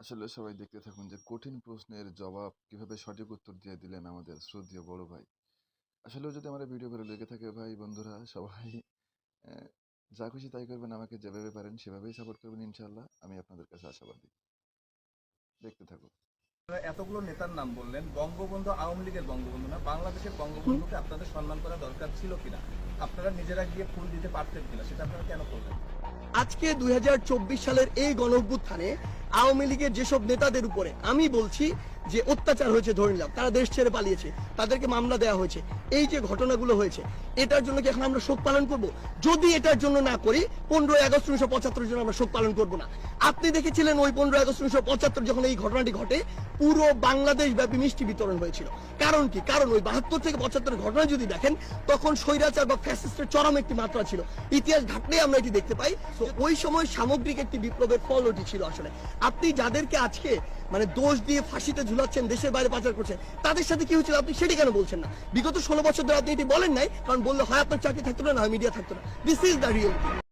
আসলে সবাই দেখতে থাকুন যে কঠিন প্রশ্নের জবাব কিভাবে সঠিক উত্তর দিয়ে দিলেন আমাদের শ্রদ্ধেয় বড় ভাই। আসলেও যদি আমার এই ভিডিও ভালো লেগে থাকে ভাই বন্ধুরা সবাই অ্যা যা খুশি তাই করবেন, আমাকে যেভাবে পারেন সেভাবেই সাপোর্ট করবেন ইনশাআল্লাহ। আমি আপনাদের কাছে আশাবাদী। দেখতে থাকুন। আপনারা এতগুলো নেতার নাম বললেন, বঙ্গবন্ধু আওয়ামী লীগের বঙ্গবন্ধু না, বাংলাদেশের বঙ্গবন্ধুকে আপনাদের সম্মান করা দরকার ছিল কিনা? আপনারা নিজেরা গিয়ে ফুল দিতে পারতেন কিনা? সেটা আপনারা কেন করলেন? আজকে ২০২৪ সালের এই গণঅভ্যুত্থানে আওয়ামী লীগের যেসব নেতাদের উপরে আমি বলছি যে অত্যাচার হয়েছে, ধরে নিলাম তারা দেশ ছেড়ে পালিয়েছে, তাদেরকে মামলা দেওয়া হয়েছে, এই যে ঘটনাগুলো হয়েছে এটার জন্য কি এখন আমরা শোক পালন করব? যদি এটার জন্য না করি 15ই আগস্ট 1975 জন্য আমরা শোক পালন করব না। আপনি দেখেছিলেন ওই 15ই আগস্ট 1975 যখন এই ঘটনাটি ঘটে পুরো বাংলাদেশ ব্যাপী মিষ্টি বিতরণ হয়েছিল। কারণ কি? কারণ ওই 72 থেকে 75 ঘটনা যদি দেখেন তখন স্বৈরাচার বা ফ্যাসিস্টের চরম একটি মাত্রা ছিল। ইতিহাস ঘাটলেই আমরা এটি দেখতে পাই। তো ওই সময় সামগ্রিক একটি বিপ্লবের ফল ওটি ছিল। আসলে আপনি যাদেরকে আজকে মানে দোষ দিয়ে ফাঁসিতে ঝুলাচ্ছেন, দেশের বাইরে পাচার করছেন, তাদের সাথে কি হয়েছিল আপনি সেটি কেন বলছেন না? বিগত 16 বছর ধরে আপনি এটি বলেন নাই, কারণ বললে হয় আপনার চাকরি থাকতো না, হয় মিডিয়া থাকতো না। This is the reality.